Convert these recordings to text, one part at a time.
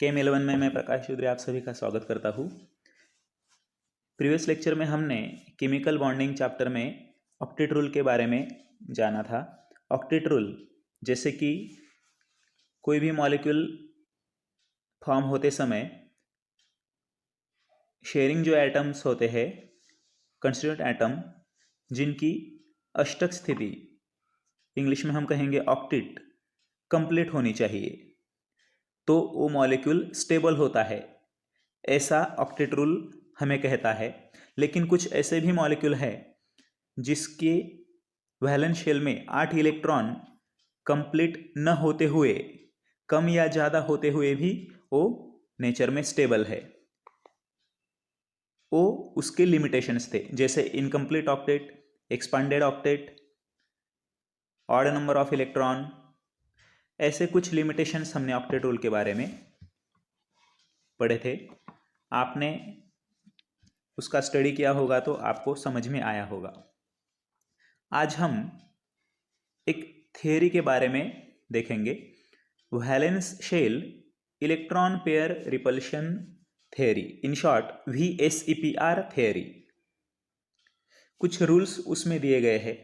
KM11 में मैं प्रकाश चौधरी आप सभी का स्वागत करता हूँ। प्रीवियस लेक्चर में हमने केमिकल बॉन्डिंग चैप्टर में ऑक्टेट रूल के बारे में जाना था। ऑक्टेट रूल जैसे कि कोई भी मॉलिक्यूल फॉर्म होते समय शेयरिंग जो एटम्स होते हैं कंस्टिट्यूएंट एटम जिनकी अष्टक स्थिति इंग्लिश में हम कहेंगे ऑक्टेट कंप्लीट होनी चाहिए तो वो मॉलिक्यूल स्टेबल होता है, ऐसा ऑक्टेट रूल हमें कहता है। लेकिन कुछ ऐसे भी मॉलिक्यूल है जिसके वैलेंस शेल में 8 इलेक्ट्रॉन कंप्लीट न होते हुए, कम या ज़्यादा होते हुए भी वो नेचर में स्टेबल है। वो उसके लिमिटेशंस थे, जैसे incomplete octet, expanded octet, odd number of electron. ऐसे कुछ लिमिटेशंस हमने ऑक्टेट रूल के बारे में पढ़े थे। आपने उसका स्टडी किया होगा तो आपको समझ में आया होगा। आज हम एक थियरी के बारे में देखेंगे, valence shell electron pair repulsion theory, in short VSEPR theory. कुछ रूल्स उसमें दिए गए हैं।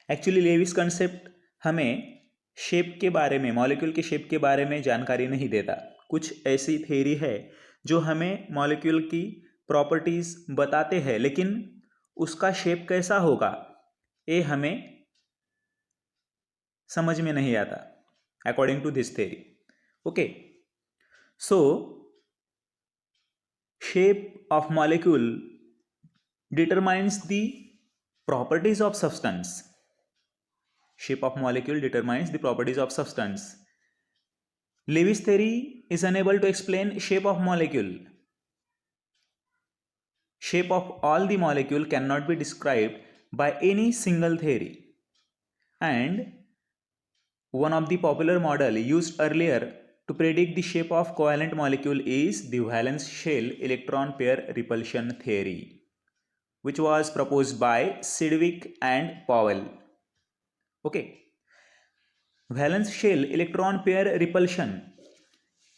एक्चुअली लेविस कंसेप्ट हमें शेप के बारे में, मॉलिक्यूल के शेप के बारे में जानकारी नहीं देता। कुछ ऐसी थियरी है जो हमें मॉलिक्यूल की प्रॉपर्टीज बताते हैं, लेकिन उसका शेप कैसा होगा ये हमें समझ में नहीं आता according to this theory. Okay, so shape of molecule determines the properties of substance. Shape of molecule determines the properties of substance. Lewis theory is unable to explain shape of molecule. Shape of all the molecule cannot be described by any single theory. And one of the popular model used earlier to predict the shape of covalent molecule is the valence shell electron pair repulsion theory, which was proposed by Sidgwick and Powell. Okay, valence shell electron pair repulsion,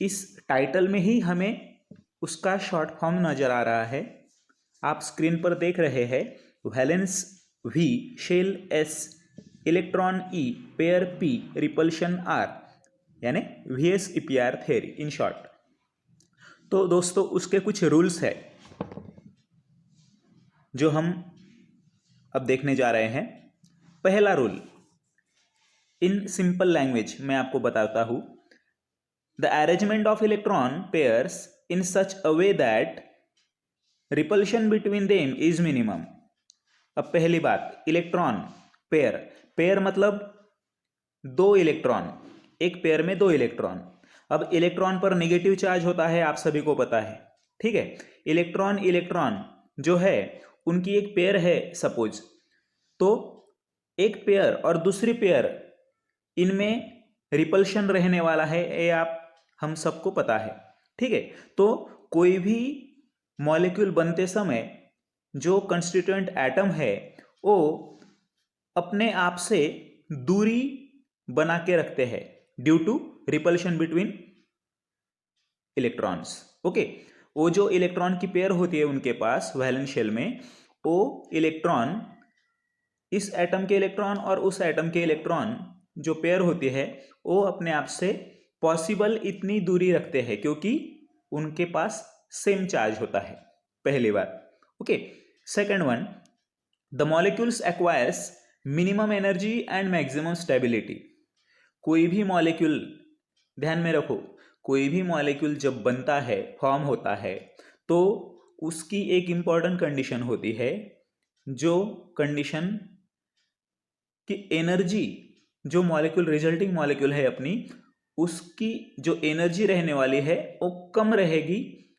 इस title में ही हमें उसका short form नजर आ रहा है। आप screen पर देख रहे हैं valence V shell S electron E pair P repulsion R, यानी VSEPR थ्योरी इन शॉर्ट। तो दोस्तों उसके कुछ रूल्स है जो हम अब देखने जा रहे हैं। पहला रूल इन सिंपल लैंग्वेज मैं आपको बताता हूं, the arrangement of electron pairs in such a way that repulsion between them is minimum. अब पहली बात, इलेक्ट्रॉन पेयर, पेयर मतलब दो इलेक्ट्रॉन, एक पेयर में दो इलेक्ट्रॉन। अब इलेक्ट्रॉन पर नेगेटिव चार्ज होता है, आप सभी को पता है, ठीक है। इलेक्ट्रॉन इलेक्ट्रॉन जो है उनकी एक पेयर है सपोज, तो एक पेयर और दूसरी पेयर इनमें रिपल्शन रहने वाला है, ये हम सबको पता है, ठीक है। तो कोई भी मॉलिक्यूल बनते समय जो कंस्टिट्यूएंट एटम है वो अपने आप से दूरी बना के रखते हैं due to repulsion between electrons. Okay, वो जो इलेक्ट्रॉन की पेयर होती है उनके पास वैलेंस शेल में, वो इलेक्ट्रॉन, इस एटम के इलेक्ट्रॉन और उस एटम के इलेक्ट्रॉन जो पेयर होती है वो अपने आप से पॉसिबल इतनी दूरी रखते हैं क्योंकि उनके पास सेम चार्ज होता है, पहली बात। Okay, second one, the molecules acquires minimum energy and maximum stability. कोई भी मॉलिक्यूल, ध्यान में रखो, कोई भी मॉलिक्यूल जब बनता है, फॉर्म होता है, तो उसकी एक इंपॉर्टेंट कंडीशन होती है, जो कंडीशन कि एनर्जी, जो मॉलिक्यूल रिजल्टिंग मॉलिक्यूल है अपनी, उसकी जो एनर्जी रहने वाली है वो कम रहेगी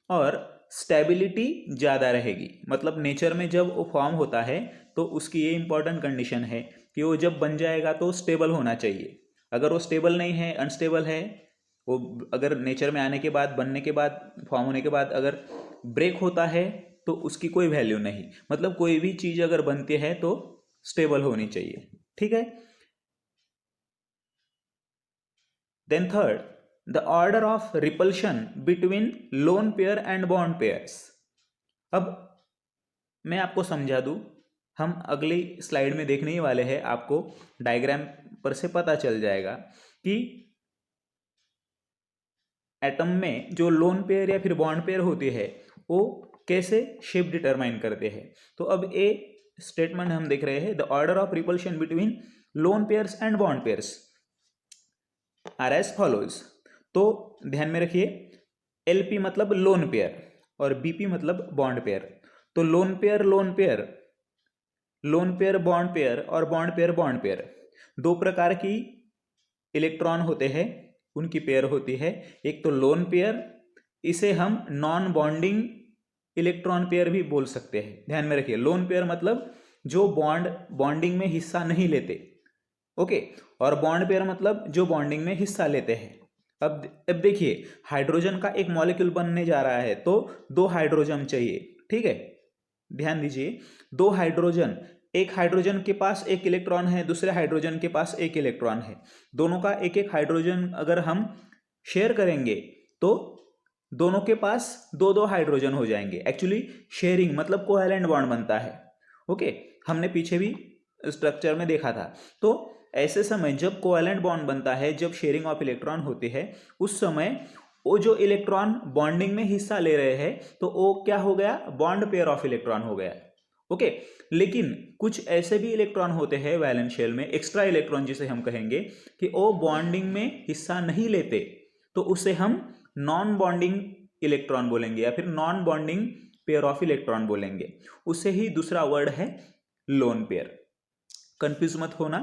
और स्टेबिलिटी ज़्यादा रहेगी। मतलब नेचर में जब वो फॉर्म होता है तो उसकी ये इंपॉर्टेंट कंडीशन है कि वो जब बन जाएगा तो स्टेबल होना चाहिए। अगर वो स्टेबल नहीं है, अनस्टेबल है, वो अगर नेचर में आने के बाद, बनने के बाद, फॉर्म होने के बाद अगर ब्रेक होता है तो उसकी कोई वैल्यू नहीं। मतलब कोई भी चीज़ अगर बनती है तो स्टेबल होनी चाहिए, ठीक है। Then third, the order of repulsion between lone pair and bond pairs. अब मैं आपको समझा दूं, हम अगली स्लाइड में देखने ही वाले हैं, आपको डायग्राम पर से पता चल जाएगा कि एटम में जो लोन पेयर या फिर बॉन्ड पेयर होती है वो कैसे शेप डिटरमाइन करते हैं। तो अब ए स्टेटमेंट हम देख रहे हैं, the order of repulsion between lone pairs and bond pairs are as follows. तो ध्यान में रखिए, एलपी मतलब लोन पेयर और बीपी मतलब बॉन्ड पेयर। तो lone pair lone pair, lone pair bond pair और बॉन्ड पेयर बॉन्ड पेयर, दो प्रकार की इलेक्ट्रॉन होते हैं, उनकी पेयर होती है। एक तो लोन पेयर, इसे हम नॉन बॉन्डिंग इलेक्ट्रॉन पेयर भी बोल सकते हैं। ध्यान में रखिए, लोन पेयर मतलब जो बॉन्डिंग में हिस्सा नहीं लेते, ओके, और बॉन्ड पेयर मतलब जो बॉन्डिंग में हिस्सा लेते हैं। अब देखिए, हाइड्रोजन का एक मॉलिक्यूल बनने जा रहा है तो दो हाइड्रोजन चाहिए, ठीक है। ध्यान दीजिए, दो हाइड्रोजन, एक हाइड्रोजन के पास एक इलेक्ट्रॉन है, दूसरे हाइड्रोजन के पास एक इलेक्ट्रॉन है, दोनों का एक एक हाइड्रोजन अगर हम शेयर करेंगे तो दोनों के पास दो दो हाइड्रोजन हो जाएंगे। एक्चुअली शेयरिंग मतलब कोवैलेंट बॉन्ड बनता है, ओके, हमने पीछे भी स्ट्रक्चर में देखा था। तो ऐसे समय जब कोवैलेंट बॉन्ड बनता है, जब शेयरिंग ऑफ इलेक्ट्रॉन होती है, उस समय वो जो इलेक्ट्रॉन बॉन्डिंग में हिस्सा ले रहे हैं तो वो क्या हो गया, बॉन्ड पेयर ऑफ इलेक्ट्रॉन हो गया, ओके। लेकिन कुछ ऐसे भी इलेक्ट्रॉन होते हैं वैलेंस शेल में, एक्स्ट्रा इलेक्ट्रॉन जिसे हम कहेंगे, कि वो बॉन्डिंग में हिस्सा नहीं लेते, तो उसे हम नॉन बॉन्डिंग इलेक्ट्रॉन बोलेंगे या फिर non bonding pair of electron बोलेंगे। उसे ही दूसरा वर्ड है लोन पेयर। कंफ्यूज मत होना,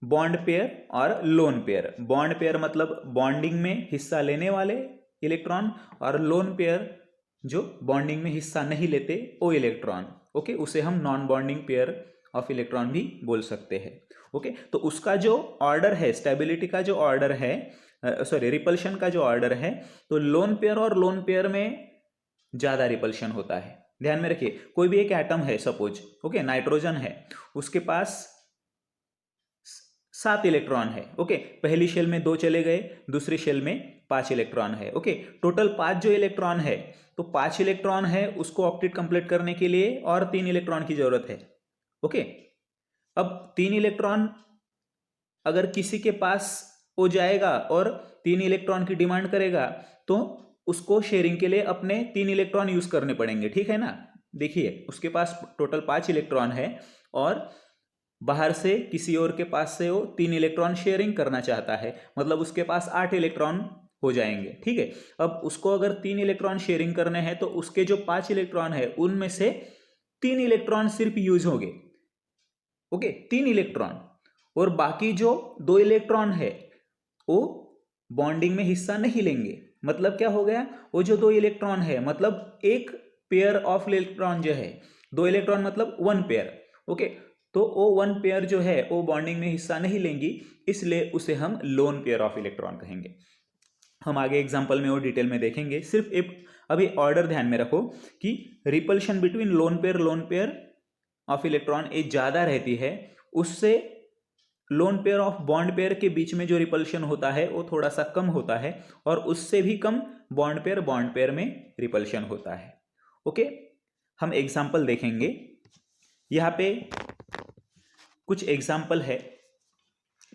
बॉन्ड पेयर और लोन पेयर। बॉन्ड पेयर मतलब बॉन्डिंग में हिस्सा लेने वाले इलेक्ट्रॉन, और लोन पेयर जो बॉन्डिंग में हिस्सा नहीं लेते वो इलेक्ट्रॉन, ओके, उसे हम non bonding pair of electron भी बोल सकते हैं, ओके। तो उसका जो ऑर्डर है, स्टेबिलिटी का जो ऑर्डर है, सॉरी रिपल्शन का जो ऑर्डर है, तो लोन पेयर और लोन पेयर में ज्यादा रिपल्शन होता है। ध्यान में रखिए, कोई भी एक एटम है, सपोज, ओके, नाइट्रोजन है, उसके पास 7 इलेक्ट्रॉन है, ओके, पहली शेल में 2 चले गए, दूसरी शेल में 5 इलेक्ट्रॉन है, ओके, टोटल 5 जो इलेक्ट्रॉन है, तो 5 इलेक्ट्रॉन है, उसको ऑक्टेट कंप्लीट करने के लिए और 3 इलेक्ट्रॉन की जरूरत है, ओके। अब 3 इलेक्ट्रॉन अगर किसी के पास हो जाएगा और 3 इलेक्ट्रॉन की डिमांड करेगा तो उसको शेयरिंग के लिए अपने 3 इलेक्ट्रॉन यूज करने पड़ेंगे, ठीक है ना। देखिए, उसके पास टोटल 5 इलेक्ट्रॉन है और बाहर से किसी और के पास से वो 3 इलेक्ट्रॉन शेयरिंग करना चाहता है, मतलब उसके पास 8 इलेक्ट्रॉन हो जाएंगे, ठीक है। अब उसको अगर 3 इलेक्ट्रॉन शेयरिंग करने हैं तो उसके जो 5 इलेक्ट्रॉन है उनमें से 3 इलेक्ट्रॉन सिर्फ यूज होंगे, ओके, 3 इलेक्ट्रॉन, और बाकी जो 2 इलेक्ट्रॉन है वो बॉन्डिंग में हिस्सा नहीं लेंगे। मतलब क्या हो गया, वो जो 2 इलेक्ट्रॉन है, मतलब एक पेयर ऑफ इलेक्ट्रॉन जो है, 2 इलेक्ट्रॉन मतलब 1 पेयर, ओके, तो वो 1 पेयर जो है वो बॉन्डिंग में हिस्सा नहीं लेंगी, इसलिए उसे हम लोन पेयर ऑफ इलेक्ट्रॉन कहेंगे। हम आगे एग्जांपल में वो डिटेल में देखेंगे। सिर्फ एक अभी ऑर्डर ध्यान में रखो कि repulsion between lone pair of electron ये ज्यादा रहती है, उससे lone pair of bond pair के बीच में जो रिपल्शन होता है वो थोड़ा सा कम होता है, और उससे भी कम बॉन्ड पेयर में रिपल्शन होता है, ओके। हम एग्जांपल देखेंगे, यहाँ पे कुछ एग्जाम्पल है।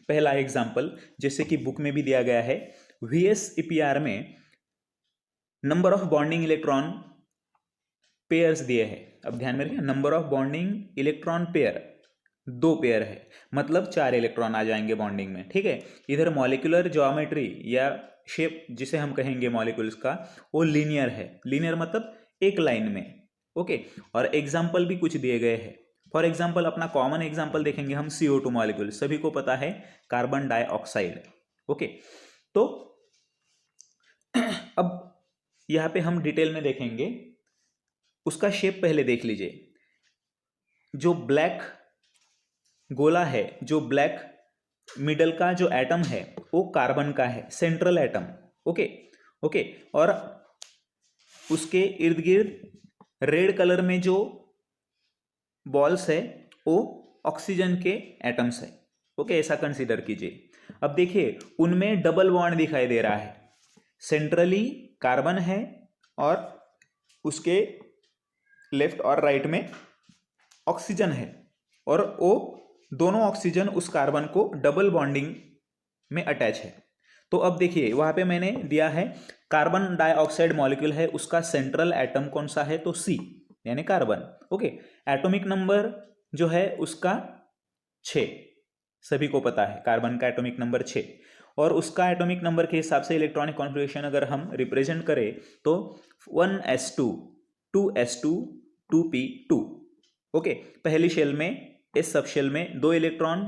पहला एग्जाम्पल जैसे कि बुक में भी दिया गया है, VSEPR में number of bonding electron pairs दिए हैं। अब ध्यान में रखिए, number of bonding electron pair 2 pair है, मतलब 4 इलेक्ट्रॉन आ जाएंगे बॉन्डिंग में, ठीक है। इधर मॉलिक्यूलर ज्योमेट्री या शेप जिसे हम कहेंगे मॉलिक्यूल्स का, वो लीनियर है। लीनियर मतलब एक लाइन में, ओके। और एग्जाम्पल भी कुछ दिए गए हैं। फॉर एग्जाम्पल अपना कॉमन एग्जाम्पल देखेंगे हम, CO2 मॉलिक्यूल, सभी को पता है, कार्बन डाइऑक्साइड, ओके। तो अब यहाँ पे हम डिटेल में देखेंगे, उसका शेप पहले देख लीजिए। जो ब्लैक गोला है, जो ब्लैक मिडल का जो एटम है वो कार्बन का है, सेंट्रल एटम, ओके ओके। और उसके इर्द गिर्द रेड कलर में जो बॉल्स है वो ऑक्सीजन के एटम्स है, ओके, ऐसा कंसीडर कीजिए। अब देखिए, उनमें डबल बॉन्ड दिखाई दे रहा है, सेंट्रली कार्बन है और उसके लेफ्ट और राइट में ऑक्सीजन है, और वो दोनों ऑक्सीजन उस कार्बन को डबल बॉन्डिंग में अटैच है। तो अब देखिए वहां पे मैंने दिया है कार्बन डाइऑक्साइड मॉलिक्यूल है, उसका सेंट्रल एटम कौन सा है, तो C यानी कार्बन। ओके, एटॉमिक नंबर जो है उसका 6, सभी को पता है कार्बन का एटॉमिक नंबर 6, और उसका एटॉमिक नंबर के हिसाब से इलेक्ट्रॉनिक कॉन्फ़िगरेशन अगर हम रिप्रेजेंट करें तो 1s2 2s2 2p2। ओके, पहली शेल में, इस सब शेल में 2 इलेक्ट्रॉन,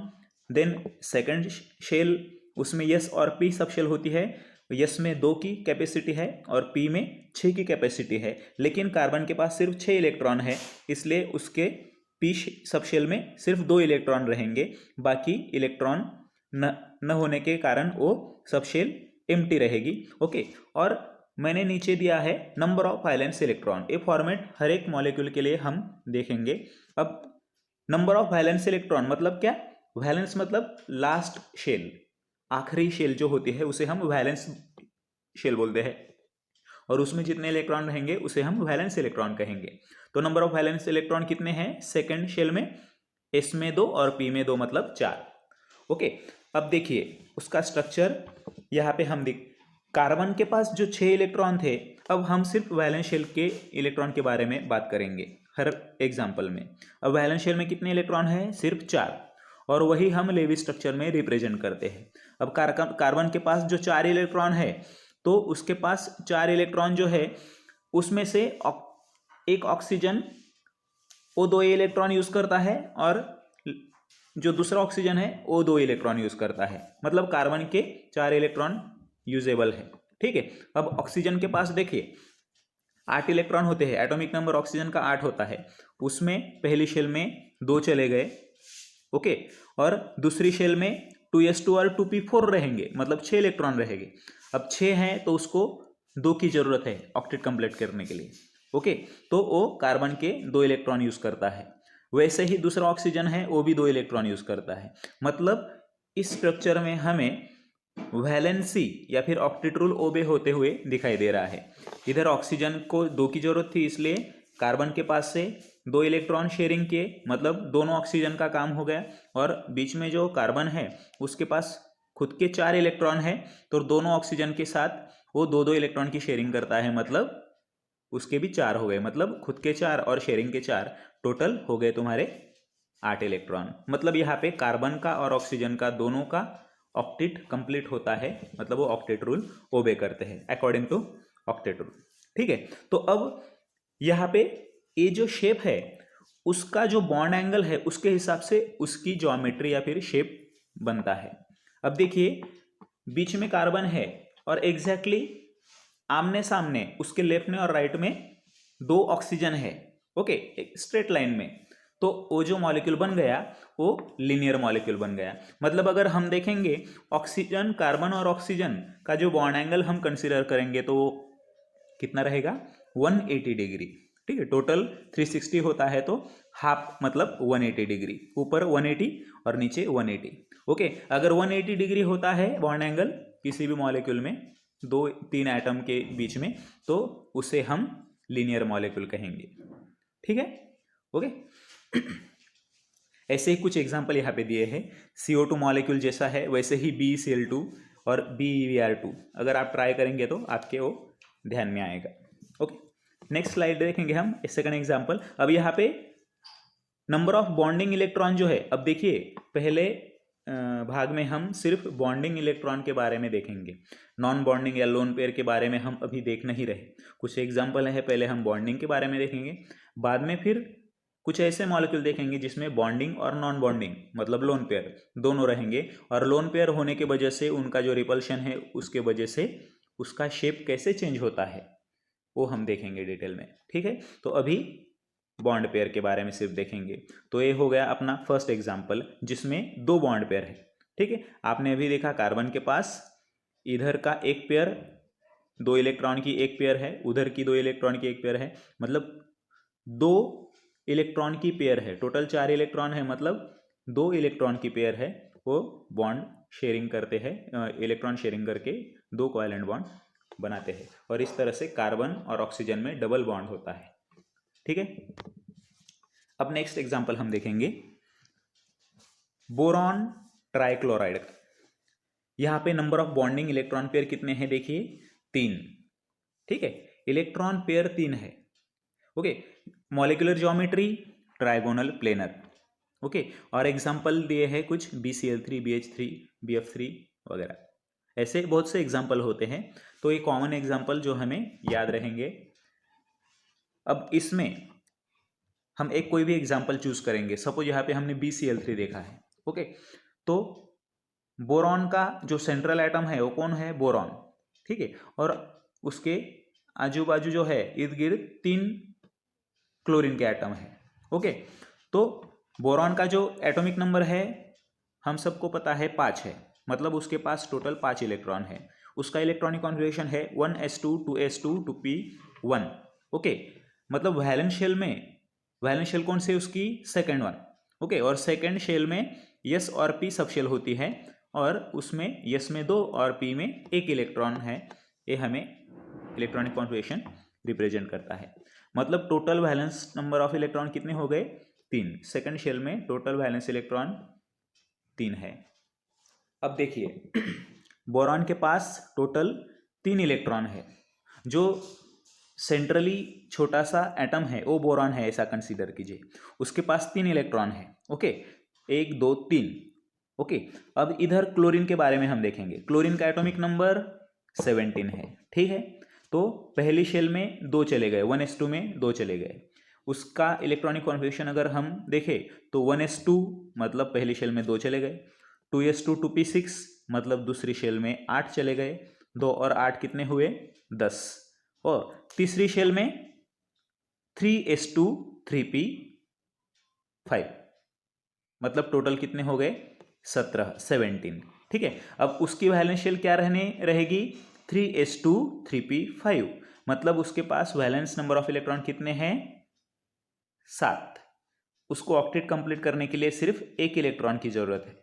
देन सेकंड शेल उसमें यस और पी सब शेल होती है, यस में 2 की कैपेसिटी है और पी में 6 की कैपेसिटी है, लेकिन कार्बन के पास सिर्फ 6 इलेक्ट्रॉन है, इसलिए उसके पी सब शेल में सिर्फ 2 इलेक्ट्रॉन रहेंगे, बाकी इलेक्ट्रॉन न होने के कारण वो सब शेल एम्प्टी रहेगी। ओके, और मैंने नीचे दिया है नंबर ऑफ वैलेंस इलेक्ट्रॉन। ये फॉर्मेट हर एक मॉलिक्यूल के लिए हम देखेंगे। अब नंबर ऑफ वैलेंस इलेक्ट्रॉन मतलब क्या, वैलेंस मतलब लास्ट शेल, आखिरी शेल जो होती है उसे हम वैलेंस शेल बोलते हैं, और उसमें जितने इलेक्ट्रॉन रहेंगे उसे हम वैलेंस इलेक्ट्रॉन कहेंगे। तो नंबर ऑफ वैलेंस इलेक्ट्रॉन कितने हैं सेकंड शेल में, एस में 2 और पी में 2 मतलब 4। ओके, अब देखिए उसका स्ट्रक्चर यहाँ पे हम देख, कार्बन के पास जो 6 इलेक्ट्रॉन थे, अब हम सिर्फ वैलेंस शेल के इलेक्ट्रॉन के बारे में बात करेंगे हर एग्जाम्पल में। अब वैलेंस शेल में कितने इलेक्ट्रॉन है, सिर्फ 4, और वही हम लेवी स्ट्रक्चर में रिप्रेजेंट करते हैं। अब कार्बन के पास जो 4 इलेक्ट्रॉन है, तो उसके पास 4 इलेक्ट्रॉन जो है उसमें से एक ऑक्सीजन वो 2 इलेक्ट्रॉन यूज करता है, और जो दूसरा ऑक्सीजन है वो 2 इलेक्ट्रॉन यूज करता है, मतलब कार्बन के 4 इलेक्ट्रॉन यूजेबल है। ठीक है, अब ऑक्सीजन के पास देखिए 8 इलेक्ट्रॉन होते हैं, एटॉमिक नंबर ऑक्सीजन का 8 होता है, उसमें पहली शेल में 2 चले गए। ओके, और दूसरी शेल में 2s2 और 2p4 रहेंगे, मतलब 6 इलेक्ट्रॉन रहेंगे। अब 6 हैं तो उसको 2 की जरूरत है ऑक्टेट कंप्लीट करने के लिए। ओके, तो वो कार्बन के 2 इलेक्ट्रॉन यूज करता है, वैसे ही दूसरा ऑक्सीजन है वो भी 2 इलेक्ट्रॉन यूज करता है। मतलब इस स्ट्रक्चर में हमें वैलेंसी या फिर ऑक्टेट रूल ओबे होते हुए दिखाई दे रहा है। इधर ऑक्सीजन को 2 की जरूरत थी, इसलिए कार्बन के पास से 2 इलेक्ट्रॉन शेयरिंग किए, मतलब दोनों ऑक्सीजन का काम हो गया, और बीच में जो कार्बन है उसके पास खुद के 4 इलेक्ट्रॉन है, तो दोनों ऑक्सीजन के साथ वो 2-2 इलेक्ट्रॉन की शेयरिंग करता है, मतलब उसके भी 4 हो गए, मतलब खुद के 4 और शेयरिंग के 4, टोटल हो गए तुम्हारे 8 इलेक्ट्रॉन। मतलब यहाँ पे कार्बन का और ऑक्सीजन का दोनों का ऑक्टेट कंप्लीट होता है, मतलब वो ऑक्टेट रूल ओबे करते हैं अकॉर्डिंग टू ऑक्टेट रूल। ठीक है, तो अब यहाँ पे ये जो शेप है उसका जो बॉन्ड एंगल है उसके हिसाब से उसकी ज्योमेट्री या फिर शेप बनता है। अब देखिए बीच में कार्बन है और एग्जैक्टली आमने सामने उसके लेफ्ट में और राइट में 2 ऑक्सीजन है। ओके, एक स्ट्रेट लाइन में, तो वो जो मॉलिक्यूल बन गया वो लीनियर मॉलिक्यूल बन गया। मतलब अगर हम देखेंगे ऑक्सीजन, कार्बन और ऑक्सीजन का जो बॉन्ड एंगल हम कंसीडर करेंगे तो कितना रहेगा, 180 डिग्री। ठीक है, टोटल 360 होता है तो हाफ मतलब 180 डिग्री, ऊपर 180 और नीचे 180। ओके, अगर 180 डिग्री होता है बॉन्ड एंगल किसी भी मॉलिक्यूल में 2-3 एटम के बीच में, तो उसे हम लीनियर मॉलिक्यूल कहेंगे। ठीक है, ओके। ऐसे ही कुछ एग्जाम्पल यहाँ पे दिए हैं, CO2 मॉलिक्यूल जैसा है वैसे ही BeCl2 और BeVr2, अगर आप ट्राई करेंगे तो आपके वो ध्यान में आएगा। ओके, नेक्स्ट स्लाइड देखेंगे हम, सेकंड एग्जाम्पल। अब यहाँ पे नंबर ऑफ बॉन्डिंग इलेक्ट्रॉन जो है, अब देखिए पहले भाग में हम सिर्फ बॉन्डिंग इलेक्ट्रॉन के बारे में देखेंगे, नॉन बॉन्डिंग या लोन पेयर के बारे में हम अभी देख नहीं रहे। कुछ एग्जाम्पल है, पहले हम बॉन्डिंग के बारे में देखेंगे, बाद में फिर कुछ ऐसे मॉलिक्यूल देखेंगे जिसमें बॉन्डिंग और नॉन बॉन्डिंग मतलब लोन पेयर दोनों रहेंगे, और लोन पेयर होने की वजह से उनका जो रिपल्शन है उसके वजह से उसका शेप कैसे चेंज होता है वो हम देखेंगे डिटेल में। ठीक है, तो अभी बॉन्ड पेयर के बारे में सिर्फ देखेंगे। तो ये हो गया अपना फर्स्ट एग्जाम्पल जिसमें 2 बॉन्ड पेयर है। ठीक है, आपने अभी देखा कार्बन के पास इधर का एक पेयर 2 इलेक्ट्रॉन की एक पेयर है, उधर की 2 इलेक्ट्रॉन की एक पेयर है, मतलब 2 इलेक्ट्रॉन की पेयर है, टोटल 4 इलेक्ट्रॉन है, मतलब 2 इलेक्ट्रॉन की पेयर है, वो बॉन्ड शेयरिंग करते हैं, इलेक्ट्रॉन शेयरिंग करके 2 कोवैलेंट बॉन्ड बनाते हैं और इस तरह से कार्बन और ऑक्सीजन में डबल बॉन्ड होता है। ठीक है, अब नेक्स्ट एग्जांपल हम देखेंगे बोरॉन ट्राइक्लोराइड का। यहां पे number of bonding electron pair कितने हैं देखिए, 3। ठीक है, इलेक्ट्रॉन पेयर 3 है। Okay, molecular geometry trigonal planar. Okay, और एग्जांपल दिए हैं कुछ BCl3, BH3, BF3 वगैरह, ऐसे बहुत से एग्जांपल होते हैं। तो ये कॉमन एग्जांपल जो हमें याद रहेंगे। अब इसमें हम एक कोई भी एग्जांपल चूज करेंगे। सपोज यहाँ पे हमने BCl3 देखा है। ओके, तो बोरॉन का जो सेंट्रल एटम है वो कौन है, बोरॉन। ठीक है, और उसके आजू बाजू जो है इर्द गिर्द 3 क्लोरीन के एटम है। ओके, तो बोरॉन का जो एटॉमिक नंबर है हम सबको पता है 5 है, मतलब उसके पास टोटल 5 इलेक्ट्रॉन है। उसका इलेक्ट्रॉनिक कॉन्फ़िगरेशन है 1s2 2s2 2p1। ओके, मतलब वैलेंस शेल में, वैलेंस शेल कौन से, उसकी सेकेंड वन। ओके, और सेकेंड शेल में यस और पी सब शेल होती है, और उसमें यस में 2 और पी में 1 इलेक्ट्रॉन है। ये हमें इलेक्ट्रॉनिक कॉन्फ़िगरेशन रिप्रेजेंट करता है। मतलब total valence number of electron कितने हो गए, 3। सेकेंड शेल में टोटल वैलेंस इलेक्ट्रॉन 3 है। अब देखिए बोरॉन के पास टोटल 3 इलेक्ट्रॉन है। जो सेंट्रली छोटा सा एटम है वो बोरॉन है, ऐसा कंसीडर कीजिए। उसके पास 3 इलेक्ट्रॉन है। ओके, 1 2 3। ओके, अब इधर क्लोरीन के बारे में हम देखेंगे। क्लोरीन का एटॉमिक नंबर 17 है। ठीक है, तो पहली शेल में 2 चले गए, 1s2 में 2 चले गए। उसका इलेक्ट्रॉनिक कॉन्फ़िगरेशन अगर हम देखें तो 1s2 मतलब पहली शेल में 2 चले गए, 2s2 2p6 मतलब दूसरी शेल में 8 चले गए, 2 और 8 कितने हुए, 10। और तीसरी शेल में 3s2 3p5 मतलब टोटल कितने हो गए, 17। ठीक है, अब उसकी वैलेंस शेल क्या रहेगी, 3s2 3p5 मतलब उसके पास वैलेंस नंबर ऑफ इलेक्ट्रॉन कितने हैं, 7। उसको ऑक्टेट कंप्लीट करने के लिए सिर्फ 1 इलेक्ट्रॉन की जरूरत है।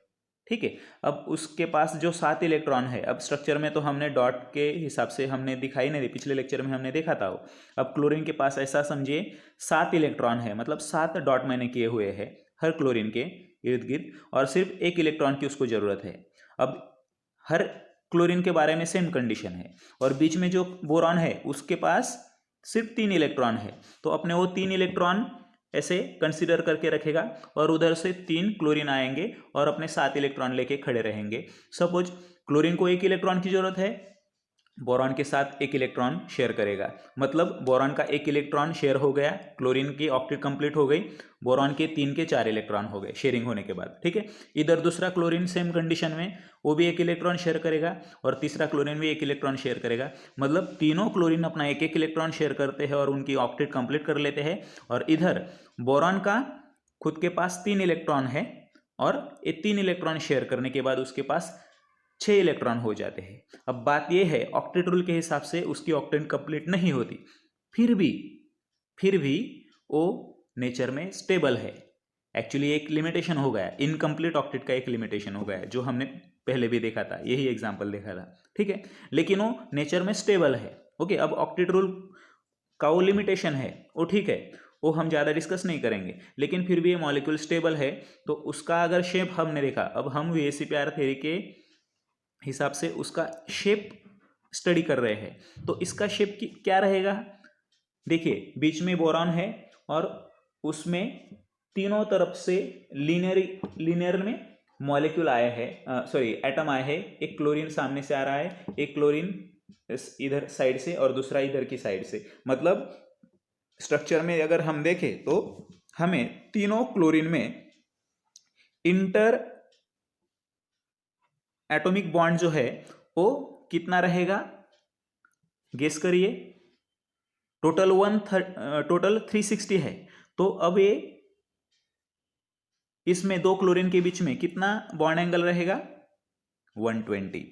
ठीक है, अब उसके पास जो 7 इलेक्ट्रॉन है, अब स्ट्रक्चर में तो हमने डॉट के हिसाब से हमने दिखाई नहीं दी, पिछले लेक्चर में हमने देखा था वो। अब क्लोरीन के पास ऐसा समझिए 7 इलेक्ट्रॉन है, मतलब 7 डॉट मैंने किए हुए हैं हर क्लोरीन के इर्द गिर्द, और सिर्फ 1 इलेक्ट्रॉन की उसको जरूरत है। अब हर क्लोरीन के बारे में सेम कंडीशन है, और बीच में जो बोरॉन है उसके पास सिर्फ 3 इलेक्ट्रॉन है, तो अपने वो 3 इलेक्ट्रॉन ऐसे कंसीडर करके रखेगा, और उधर से 3 क्लोरीन आएंगे और अपने 7 इलेक्ट्रॉन लेके खड़े रहेंगे। सपोज क्लोरीन को 1 इलेक्ट्रॉन की जरूरत है, बोरॉन के साथ 1 इलेक्ट्रॉन शेयर करेगा, मतलब बोरॉन का 1 इलेक्ट्रॉन शेयर हो गया, क्लोरीन की ऑक्टेट कंप्लीट हो गई, बोरॉन के 3 के 4 इलेक्ट्रॉन हो गए शेयरिंग होने के बाद। ठीक है, इधर दूसरा क्लोरीन सेम कंडीशन में वो भी 1 इलेक्ट्रॉन शेयर करेगा, और तीसरा क्लोरीन भी 1 इलेक्ट्रॉन शेयर करेगा, मतलब तीनों क्लोरीन अपना 1 इलेक्ट्रॉन शेयर करते हैं और उनकी ऑक्टेट कंप्लीट कर लेते हैं। और इधर बोरॉन का खुद के पास 3 इलेक्ट्रॉन है, और ये 3 इलेक्ट्रॉन शेयर करने के बाद उसके पास 6 इलेक्ट्रॉन हो जाते हैं। अब बात यह है ऑक्टेट रूल के हिसाब से उसकी ऑक्टेट कंप्लीट नहीं होती, फिर भी वो नेचर में स्टेबल है। एक्चुअली एक लिमिटेशन हो गया, इनकम्प्लीट ऑक्टेट का एक लिमिटेशन हो गया, जो हमने पहले भी देखा था, यही एग्जाम्पल देखा था। ठीक है, लेकिन वो नेचर में स्टेबल है। ओके, अब ऑक्टेट रूल का वो लिमिटेशन है, वो ठीक है, वो हम ज़्यादा डिस्कस नहीं करेंगे, लेकिन फिर भी ये मॉलिक्यूल स्टेबल है। तो उसका अगर शेप हमने देखा, अब हम VSEPR थ्योरी के हिसाब से उसका शेप स्टडी कर रहे हैं, तो इसका शेप क्या रहेगा। देखिए बीच में बोरॉन है, और उसमें तीनों तरफ से लीनियर में मॉलिक्यूल आए हैं, सॉरी एटम आए हैं। एक क्लोरीन सामने से आ रहा है, एक क्लोरीन इधर साइड से और दूसरा इधर की साइड से। मतलब स्ट्रक्चर में अगर हम देखें तो हमें तीनों क्लोरीन में इंटर एटॉमिक बॉन्ड जो है वो कितना रहेगा, गेस करिए। टोटल 360 है। तो अब ये इसमें 2 क्लोरीन के बीच में कितना बॉन्ड एंगल रहेगा, 120।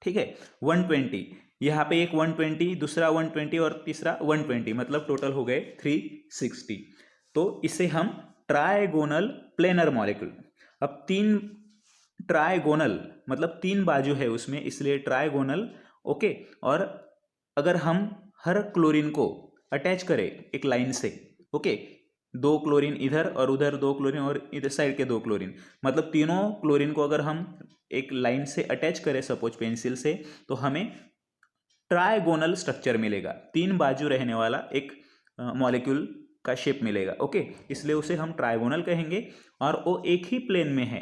ठीक है, 120। यहां पे एक 120, दूसरा 120 और तीसरा 120, मतलब टोटल हो गए 360। तो इसे हम ट्राइगोनल प्लेनर मॉलिक्यूल। अब 3 ट्राइगोनल मतलब 3 बाजू है उसमें, इसलिए ट्राइगोनल। ओके, और अगर हम हर क्लोरीन को अटैच करें एक लाइन से, ओके, 2 क्लोरीन इधर और उधर 2 क्लोरीन और इधर साइड के 2 क्लोरीन, मतलब तीनों क्लोरीन को अगर हम एक लाइन से अटैच करें सपोज पेंसिल से, तो हमें ट्राइगोनल स्ट्रक्चर मिलेगा, 3 बाजू रहने वाला एक मॉलिक्यूल का शेप मिलेगा, ओके, इसलिए उसे हम ट्राइगोनल कहेंगे। और वो एक ही प्लेन में है,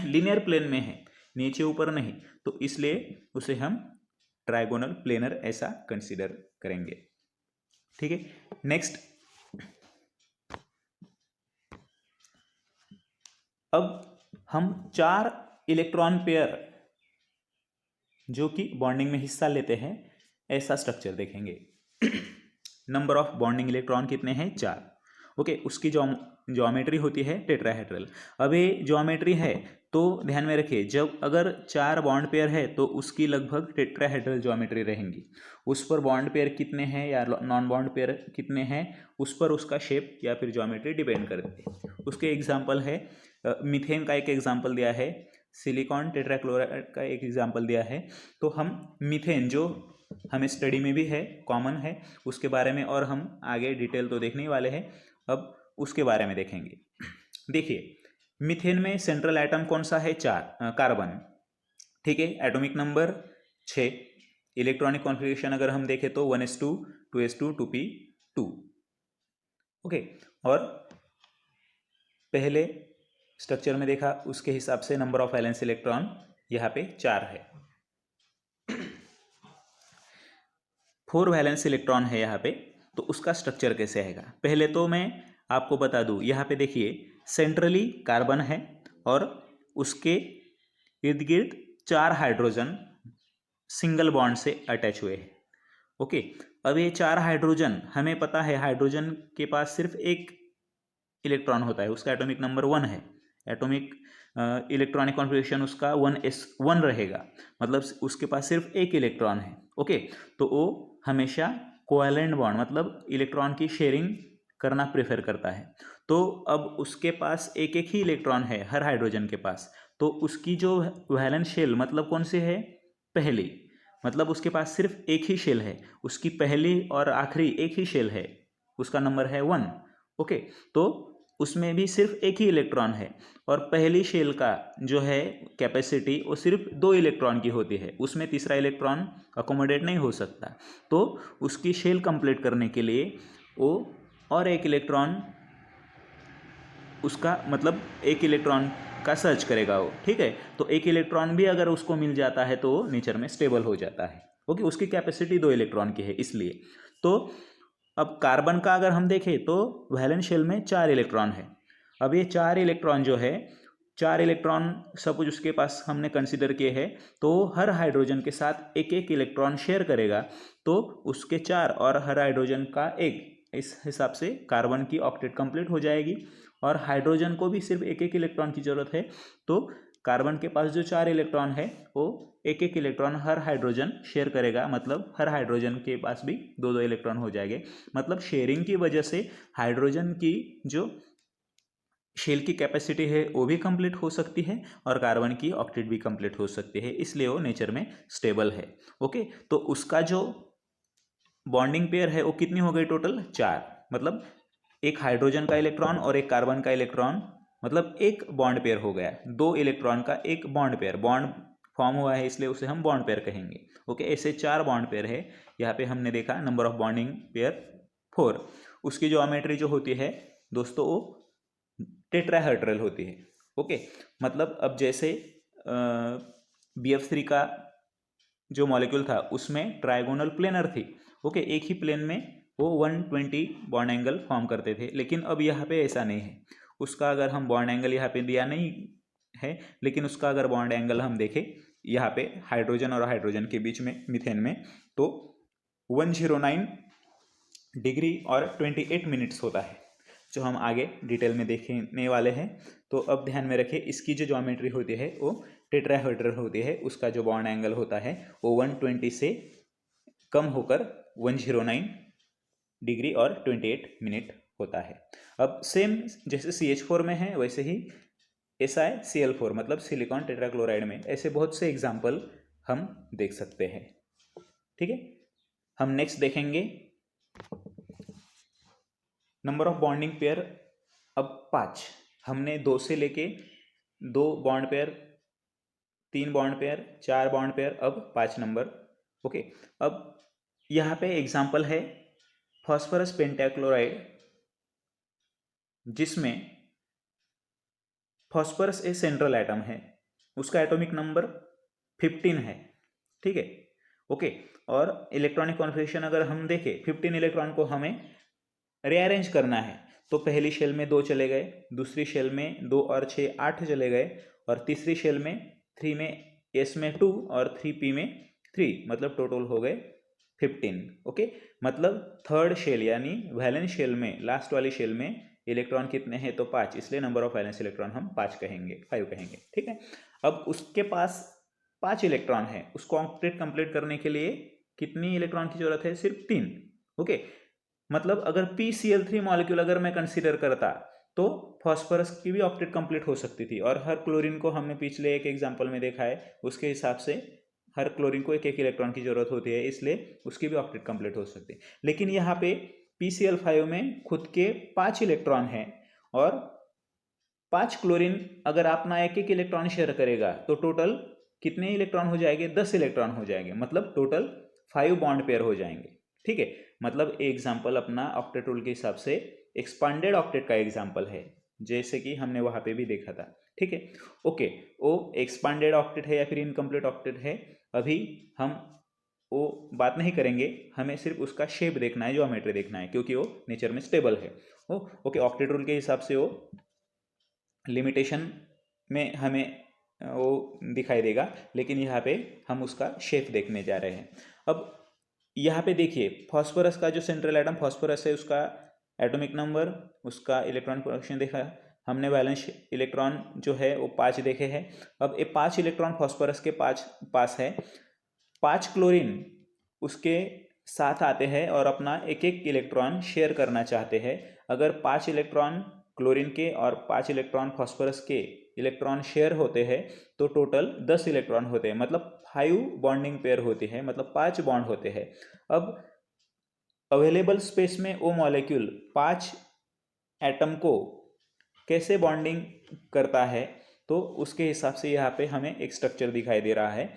लीनियर प्लेन में है, नीचे ऊपर नहीं, तो इसलिए उसे हम ट्राइगोनल प्लेनर ऐसा कंसीडर करेंगे। ठीक है, नेक्स्ट, अब हम 4 इलेक्ट्रॉन पेयर जो कि बॉन्डिंग में हिस्सा लेते हैं ऐसा स्ट्रक्चर देखेंगे। नंबर ऑफ बॉन्डिंग इलेक्ट्रॉन कितने हैं? 4, ओके। उसकी ज्योमेट्री होती है टेट्राहेड्रल। अब ये ज्योमेट्री है तो ध्यान में रखिए, जब अगर 4 बॉन्ड पेयर है तो उसकी लगभग टेट्राहेड्रल ज्योमेट्री रहेंगी। उस पर बॉन्ड पेयर कितने हैं या नॉन बॉन्ड पेयर कितने हैं, उस पर उसका शेप या फिर ज्योमेट्री डिपेंड करती है। उसके एग्जाम्पल है, मीथेन का एक एग्जाम्पल दिया है, सिलिकॉन टेट्राक्लोराइड का एक एग्जाम्पल दिया है। तो हम मीथेन जो हमें स्टडी में भी है, कॉमन है, उसके बारे में और हम आगे डिटेल तो देखने ही वाले हैं, अब उसके बारे में देखेंगे। देखिए, मीथेन में सेंट्रल एटम कौन सा है? 4, कार्बन, ठीक है। एटॉमिक नंबर 6, इलेक्ट्रॉनिक कॉन्फ़िगरेशन अगर हम देखें तो 1s2 2s2 2p2, ओके। और पहले स्ट्रक्चर में देखा उसके हिसाब से नंबर ऑफ वैलेंस इलेक्ट्रॉन यहाँ पे 4 है। 4 वैलेंस इलेक्ट्रॉन है यहाँ पे, तो उसका स्ट्रक्चर कैसे आएगा? पहले तो मैं आपको बता दूँ, यहाँ पे देखिए सेंट्रली कार्बन है और उसके इर्द गिर्द 4 हाइड्रोजन सिंगल बॉन्ड से अटैच हुए हैं, ओके। अब ये 4 हाइड्रोजन, हमें पता है हाइड्रोजन के पास सिर्फ एक इलेक्ट्रॉन होता है, उसका एटॉमिक नंबर 1 है। एटॉमिक इलेक्ट्रॉनिक कॉन्फ़िगरेशन उसका 1s1 रहेगा, मतलब उसके पास सिर्फ एक इलेक्ट्रॉन है, ओके। तो वो हमेशा कोवैलेंट बॉन्ड मतलब इलेक्ट्रॉन की शेयरिंग करना प्रेफर करता है। तो अब उसके पास एक एक ही इलेक्ट्रॉन है हर हाइड्रोजन के पास, तो उसकी जो वैलेंस शेल मतलब कौन सी है? पहली, मतलब उसके पास सिर्फ एक ही शेल है, उसकी पहली और आखिरी एक ही शेल है, उसका नंबर है 1, ओके। तो उसमें भी सिर्फ एक ही इलेक्ट्रॉन है और पहली शेल का जो है कैपेसिटी वो सिर्फ 2 इलेक्ट्रॉन की होती है, उसमें तीसरा इलेक्ट्रॉन अकोमोडेट नहीं हो सकता। तो उसकी शेल कंप्लीट करने के लिए वो और एक इलेक्ट्रॉन, उसका मतलब एक इलेक्ट्रॉन का सर्च करेगा वो, ठीक है। तो एक इलेक्ट्रॉन भी अगर उसको मिल जाता है तो वो नेचर में स्टेबल हो जाता है, ओके। उसकी कैपेसिटी 2 इलेक्ट्रॉन की है इसलिए। तो अब कार्बन का अगर हम देखें तो वैलेंस शेल में 4 इलेक्ट्रॉन है। अब ये 4 इलेक्ट्रॉन जो है, 4 इलेक्ट्रॉन सपोज उसके पास हमने कंसीडर किए हैं, तो हर हाइड्रोजन के साथ एक एक इलेक्ट्रॉन शेयर करेगा, तो उसके 4 और हर हाइड्रोजन का 1, इस हिसाब से कार्बन की ऑक्टेट कंप्लीट हो जाएगी। और हाइड्रोजन को भी सिर्फ एक एक इलेक्ट्रॉन की जरूरत है, तो कार्बन के पास जो 4 इलेक्ट्रॉन है वो एक एक इलेक्ट्रॉन हर हाइड्रोजन शेयर करेगा, मतलब हर हाइड्रोजन के पास भी 2-2 इलेक्ट्रॉन हो जाएंगे। मतलब शेयरिंग की वजह से हाइड्रोजन की जो शेल की कैपेसिटी है वो भी कंप्लीट हो सकती है और कार्बन की ऑक्टेट भी कंप्लीट हो सकती है, इसलिए वो नेचर में स्टेबल है, ओके। तो उसका जो बॉन्डिंग पेयर है वो कितनी हो गई? टोटल 4, मतलब एक हाइड्रोजन का इलेक्ट्रॉन और एक कार्बन का इलेक्ट्रॉन, मतलब एक बॉन्ड पेयर हो गया, 2 इलेक्ट्रॉन का एक बॉन्ड पेयर, बॉन्ड फॉर्म हुआ है इसलिए उसे हम बॉन्ड पेयर कहेंगे, ओके। ऐसे 4 बॉन्ड पेयर है। यहाँ पे हमने देखा नंबर ऑफ बॉन्डिंग पेयर 4। उसकी ज्योमेट्री जो होती है दोस्तों वो टेट्राहेड्रल होती है, ओके। मतलब अब जैसे BF3 का जो मॉलिक्यूल था उसमें ट्राइगोनल प्लेनर थी, ओके। एक ही प्लेन में वो 120 बॉन्ड एंगल फॉर्म करते थे, लेकिन अब यहाँ पे ऐसा नहीं है। उसका अगर हम बॉन्ड एंगल यहाँ पे दिया नहीं है, लेकिन उसका अगर बॉन्ड एंगल हम देखें यहाँ पे हाइड्रोजन और हाइड्रोजन के बीच में मीथेन में, तो 109 डिग्री और 28 मिनट्स होता है, जो हम आगे डिटेल में देखने वाले हैं। तो अब ध्यान में रखिए, इसकी जो ज्योमेट्री होती है वो टेट्राहेड्रल होती है, उसका जो बॉन्ड एंगल होता है वो 120 से कम होकर 109 डिग्री और 28 मिनट होता है। अब सेम जैसे CH4 में है वैसे ही SiCl4 मतलब सिलिकॉन टेट्राक्लोराइड में ऐसे बहुत से एग्जाम्पल हम देख सकते हैं, ठीक है। हम नेक्स्ट देखेंगे नंबर ऑफ बॉन्डिंग पेयर। अब 5, हमने 2 से लेके 2 bond pair, 3 bond pair, 4 bond pair, अब 5 नंबर। ओके, अब यहाँ पे एग्जाम्पल है फॉस्फोरस पेंटाक्लोराइड, जिसमें फॉस्फोरस ए सेंट्रल एटम है, उसका एटॉमिक नंबर 15 है। ठीक है, ओके। और इलेक्ट्रॉनिक कॉन्फ़िगरेशन अगर हम देखें, 15 इलेक्ट्रॉन को हमें रीअरेंज करना है, तो पहली शेल में 2 चले गए, दूसरी शेल में 2 और 6 8 चले गए, और तीसरी शेल में 3 में S में 2 और 3P में 3, मतलब टोटल हो गए 15। ओके, मतलब थर्ड शेल यानी वैलेंस शेल में, लास्ट वाली शेल में इलेक्ट्रॉन कितने हैं, तो 5, इसलिए नंबर ऑफ वैलेंस इलेक्ट्रॉन हम 5 कहेंगे, 5 कहेंगे। ठीक है, अब उसके पास 5 इलेक्ट्रॉन है, उसको ऑक्टेट कंप्लीट करने के लिए कितनी इलेक्ट्रॉन की जरूरत है, सिर्फ 3। ओके, मतलब अगर PCl3 मॉलिक्यूल अगर मैं कंसीडर करता तो फॉस्फोरस की भी ऑक्टेट कंप्लीट हो सकती थी, और हर क्लोरीन को हमने पिछले एक एग्जांपल में देखा है, उसके हिसाब से हर क्लोरीन को एक एक इलेक्ट्रॉन की जरूरत होती है, इसलिए उसकी भी ऑक्टेट कंप्लीट हो सकती है। लेकिन यहाँ पे PCl5 में खुद के 5 इलेक्ट्रॉन हैं, और 5 क्लोरीन अगर अपना एक एक इलेक्ट्रॉन शेयर करेगा तो टोटल कितने इलेक्ट्रॉन हो जाएंगे, 10 इलेक्ट्रॉन हो जाएंगे, मतलब टोटल 5 बॉन्ड पेयर हो जाएंगे। ठीक है, मतलब एग्जाम्पल अपना ऑक्टेट रूल के हिसाब से एक्सपांडेड ऑक्टेट का एग्जाम्पल है, जैसे कि हमने वहां पे भी देखा था। ठीक है, ओके, वो एक्सपांडेड ऑक्टेट है या फिर इनकम्प्लीट ऑक्टेट है, अभी हम वो बात नहीं करेंगे, हमें सिर्फ उसका शेप देखना है, ज्योमेट्री देखना है, क्योंकि वो नेचर में स्टेबल है। ओके, ऑक्टेट रूल के हिसाब से वो लिमिटेशन में हमें वो दिखाई देगा, लेकिन यहाँ पे हम उसका शेप देखने जा रहे हैं। अब यहाँ पे देखिए, फास्फोरस का जो सेंट्रल एटम फास्फोरस है, उसका एटॉमिक नंबर, उसका इलेक्ट्रॉन प्रोडक्शन देखा हमने, वैलेंस इलेक्ट्रॉन जो है वो 5 देखे हैं। अब ये 5 इलेक्ट्रॉन फास्फोरस के पास है, 5 क्लोरीन उसके साथ आते हैं और अपना एक एक इलेक्ट्रॉन शेयर करना चाहते हैं। अगर 5 इलेक्ट्रॉन क्लोरीन के और 5 इलेक्ट्रॉन फास्फोरस के इलेक्ट्रॉन शेयर होते हैं तो टोटल 10 इलेक्ट्रॉन होते हैं, मतलब 5 बॉन्डिंग पेयर होती है, मतलब 5 बॉन्ड होते हैं। अब अवेलेबल स्पेस में वो मॉलिक्यूल 5 एटम को कैसे बॉन्डिंग करता है, तो उसके हिसाब से यहाँ पे हमें एक स्ट्रक्चर दिखाई दे रहा है,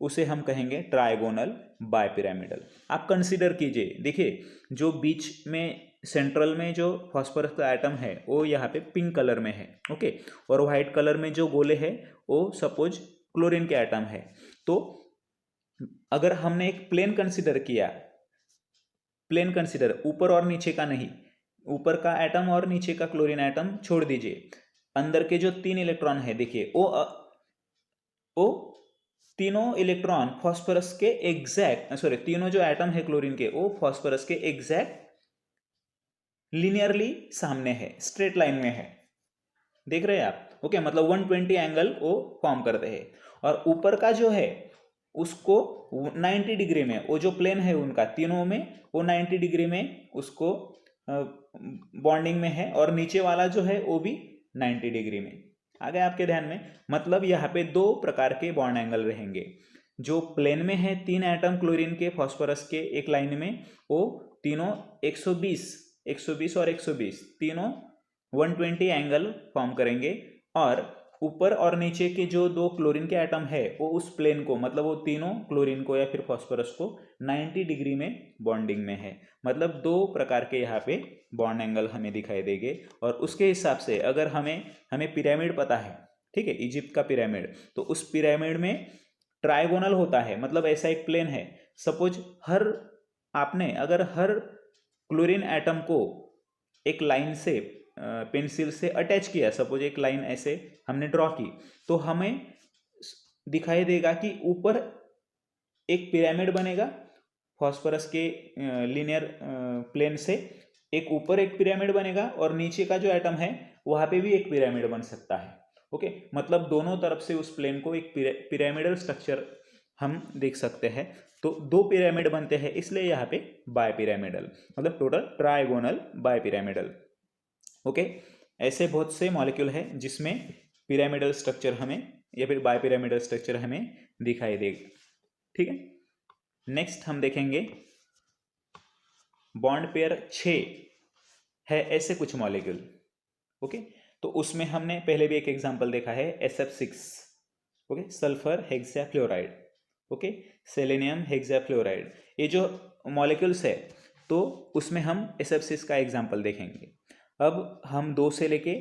उसे हम कहेंगे ट्राइगोनल बायपिरामिडल। आप कंसीडर कीजिए, देखिए जो बीच में सेंट्रल में जो फास्फोरस का एटम है वो यहाँ पे पिंक कलर में है, ओके, और व्हाइट कलर में जो गोले हैं वो सपोज क्लोरीन के एटम है। तो अगर हमने एक प्लेन कंसीडर किया, प्लेन कंसीडर ऊपर और नीचे का नहीं, ऊपर का एटम और नीचे का क्लोरीन एटम छोड़ दीजिए, अंदर के जो 3 इलेक्ट्रॉन है देखिए, वो तीनों इलेक्ट्रॉन फास्फोरस के एग्जैक्ट, सॉरी, तीनों जो एटम है क्लोरीन के वो फास्फोरस के एग्जैक्ट लिनियरली सामने है, स्ट्रेट लाइन में है, देख रहे हैं आप। ओके, मतलब 120 एंगल वो फॉर्म करते हैं, और ऊपर का जो है उसको 90 डिग्री में, वो जो प्लेन है उनका तीनों में, वो 90 डिग्री में उसको बॉन्डिंग में है, और नीचे वाला जो है वो भी 90 डिग्री में। आ गया आपके ध्यान में, मतलब यहाँ पे 2 प्रकार के बॉन्ड एंगल रहेंगे। जो प्लेन में है 3 एटम क्लोरीन के फास्फोरस के एक लाइन में, वो तीनों 120 और 120 तीनों 120 एंगल फॉर्म करेंगे, और ऊपर और नीचे के जो 2 क्लोरीन के एटम है वो उस प्लेन को, मतलब वो तीनों क्लोरीन को या फिर फास्फोरस को 90 डिग्री में बॉन्डिंग में है। मतलब 2 प्रकार के यहाँ पे बॉन्ड एंगल हमें दिखाई देंगे, और उसके हिसाब से अगर हमें पिरामिड पता है, ठीक है, इजिप्ट का पिरामिड, तो उस पिरामिड में ट्राइगोनल होता है, मतलब ऐसा एक प्लेन है। सपोज आपने अगर हर क्लोरीन एटम को एक लाइन से पेंसिल से अटैच किया, सपोज एक लाइन ऐसे हमने ड्रॉ की, तो हमें दिखाई देगा कि ऊपर एक पिरामिड बनेगा फास्फोरस के लीनियर प्लेन से, एक ऊपर एक पिरामिड बनेगा, और नीचे का जो एटम है वहां पे भी एक पिरामिड बन सकता है। ओके, मतलब दोनों तरफ से उस प्लेन को एक पिरामिडल स्ट्रक्चर हम देख सकते हैं। तो 2 पिरामिड बनते हैं, इसलिए यहाँ पे बायपिरामिडल, मतलब टोटल ट्राइगोनल बायपिरामिडल। ओके, ऐसे बहुत से मॉलिक्यूल है जिसमें पिरामिडल स्ट्रक्चर हमें या फिर बायपिरामिडल स्ट्रक्चर हमें दिखाई देगा। ठीक है, नेक्स्ट हम देखेंगे बॉन्ड पेयर 6 है ऐसे कुछ मॉलिक्यूल। ओके, तो उसमें हमने पहले भी एक एग्जांपल देखा है SF6, okay, sulphur hexafluoride, okay, selenium hexafluoride, ये जो मॉलिक्यूल्स है तो उसमें हम SF6 का एग्जांपल देखेंगे। अब हम 2 से लेके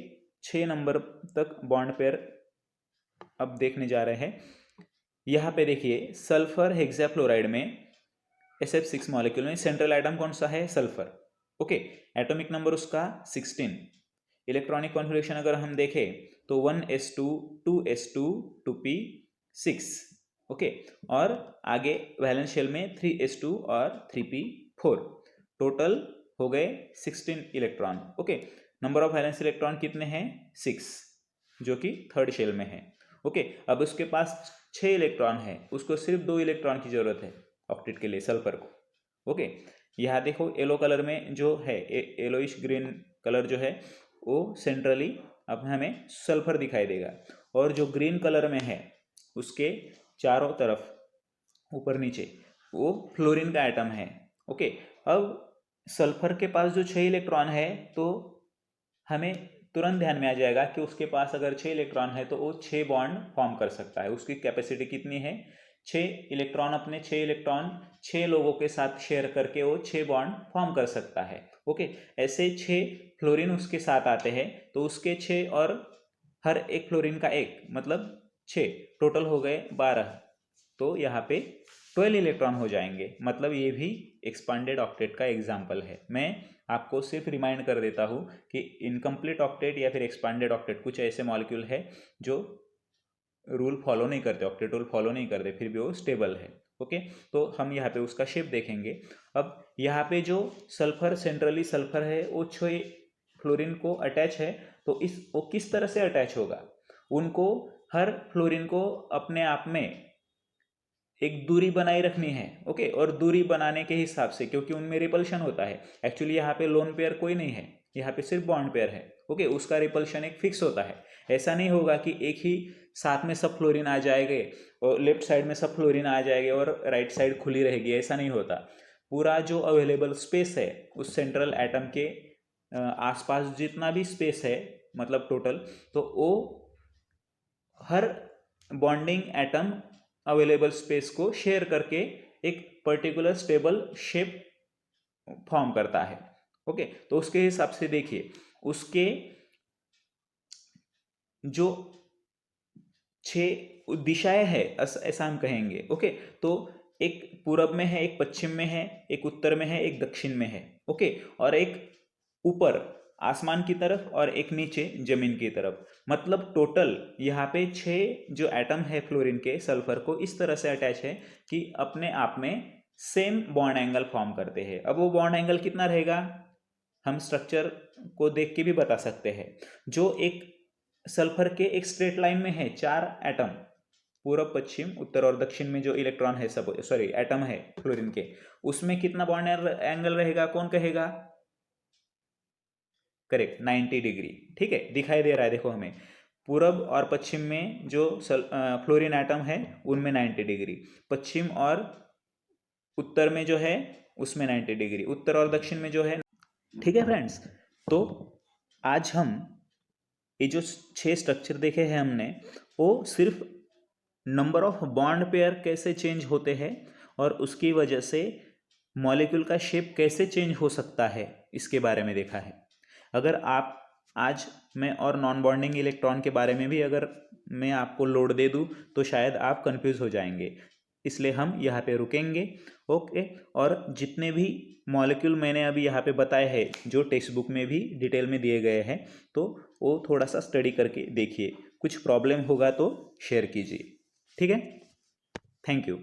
6 नंबर तक बॉन्ड पेयर अब देखने जा रहे हैं। यहाँ पे देखिए सल्फर हेक्साफ्लोराइड में SF6 मॉलिक्यूल में सेंट्रल एटम कौन सा है? सल्फर। ओके, एटॉमिक नंबर उसका 16। इलेक्ट्रॉनिक कॉन्फ़िगरेशन अगर हम देखें तो 1s2 2s2 2p6। ओके, और आगे वैलेंस शेल में 3s2 और 3p4, टोटल हो गए 16 electron. Okay, number of valence electron कितने हैं? 6, जो कि थर्ड शेल में है। ओके, अब उसके पास 6 इलेक्ट्रॉन है, उसको सिर्फ 2 इलेक्ट्रॉन की जरूरत है ऑक्टेट के लिए, सल्फर को। ओके, यहाँ देखो येलो कलर में जो है, येलोइश ग्रीन कलर जो है वो सेंट्रली अब हमें सल्फर दिखाई देगा, और जो ग्रीन कलर में है उसके चारों तरफ ऊपर नीचे वो फ्लोरीन का एटम है। ओके, अब सल्फर के पास जो 6 इलेक्ट्रॉन है तो हमें तुरंत ध्यान में आ जाएगा कि उसके पास अगर 6 इलेक्ट्रॉन है तो वो 6 बॉन्ड फॉर्म कर सकता है। उसकी कैपेसिटी कितनी है? 6 इलेक्ट्रॉन, अपने 6 इलेक्ट्रॉन 6 लोगों के साथ शेयर करके वो 6 बॉन्ड फॉर्म कर सकता है। ओके, ऐसे 6 फ्लोरीन उसके साथ आते हैं तो उसके 6 और हर एक फ्लोरीन का एक, मतलब 6, टोटल हो गए 12। तो यहाँ पे 12 इलेक्ट्रॉन हो जाएंगे, मतलब ये भी एक्सपांडेड ऑक्टेट का एग्जाम्पल है। मैं आपको सिर्फ रिमाइंड कर देता हूँ कि इनकम्प्लीट ऑक्टेट या फिर एक्सपांडेड ऑक्टेट कुछ ऐसे मॉलिक्यूल है जो रूल फॉलो नहीं करते, ऑक्टेट रूल फॉलो नहीं करते, फिर भी वो स्टेबल है। ओके, तो हम यहाँ पे उसका शेप देखेंगे। अब यहाँ पे जो सल्फर, सेंट्रली सल्फर है वो 6 फ्लोरीन को अटैच है, तो वो किस तरह से अटैच होगा? उनको हर फ्लोरीन को अपने आप में एक दूरी बनाए रखनी है। ओके, और दूरी बनाने के हिसाब से, क्योंकि उनमें रिपल्शन होता है, एक्चुअली यहाँ पे लोन पेयर कोई नहीं है, यहाँ पे सिर्फ बॉन्ड पेयर है। ओके, उसका रिपल्शन एक फिक्स होता है। ऐसा नहीं होगा कि एक ही साथ में सब फ्लोरीन आ जाएंगे और लेफ्ट साइड में सब फ्लोरीन आ जाएंगे और राइट साइड खुली रहेगी, ऐसा नहीं होता। पूरा जो अवेलेबल स्पेस है उस सेंट्रल एटम के आसपास जितना भी स्पेस है, मतलब टोटल, तो वो हर बॉन्डिंग एटम अवेलेबल स्पेस को शेयर करके एक पर्टिकुलर स्टेबल शेप फॉर्म करता है। ओके, तो उसके हिसाब से देखिए उसके जो 6 दिशाएं है ऐसा हम कहेंगे। ओके, तो एक पूरब में है, एक पश्चिम में है, एक उत्तर में है, एक दक्षिण में है। ओके, और एक ऊपर आसमान की तरफ और एक नीचे जमीन की तरफ, मतलब टोटल यहाँ पे 6 जो एटम है फ्लोरीन के सल्फर को इस तरह से अटैच है कि अपने आप में सेम बॉन्ड एंगल फॉर्म करते हैं। अब वो बॉन्ड एंगल कितना रहेगा हम स्ट्रक्चर को देख के भी बता सकते हैं। जो एक सल्फर के एक स्ट्रेट लाइन में है 4 एटम, पूर्व पश्चिम उत्तर और दक्षिण में जो इलेक्ट्रॉन है, सब सॉरी एटम है फ्लोरीन के, उसमें कितना बॉन्ड एंगल रहेगा? कौन कहेगा? Correct, 90 degree. ठीक है, दिखाई दे रहा है, देखो हमें पूरब और पश्चिम में जो फ्लोरीन एटम है उनमें 90 डिग्री, पश्चिम और उत्तर में जो है उसमें 90 डिग्री, उत्तर और दक्षिण में जो है। ठीक है फ्रेंड्स, तो आज हम ये जो 6 स्ट्रक्चर देखे हैं हमने, वो सिर्फ नंबर ऑफ बॉन्ड पेयर कैसे चेंज होते हैं और उसकी वजह से मॉलिक्यूल का शेप कैसे चेंज हो सकता है इसके बारे में देखा है। अगर आप आज मैं और नॉन बॉन्डिंग इलेक्ट्रॉन के बारे में भी अगर मैं आपको लोड दे दूं तो शायद आप कंफ्यूज हो जाएंगे, इसलिए हम यहाँ पे रुकेंगे। ओके, और जितने भी मॉलिक्यूल मैंने अभी यहाँ पे बताए हैं जो टेक्स्ट बुक में भी डिटेल में दिए गए हैं, तो वो थोड़ा सा स्टडी करके देखिए, कुछ प्रॉब्लम होगा तो शेयर कीजिए। ठीक है, थैंक यू।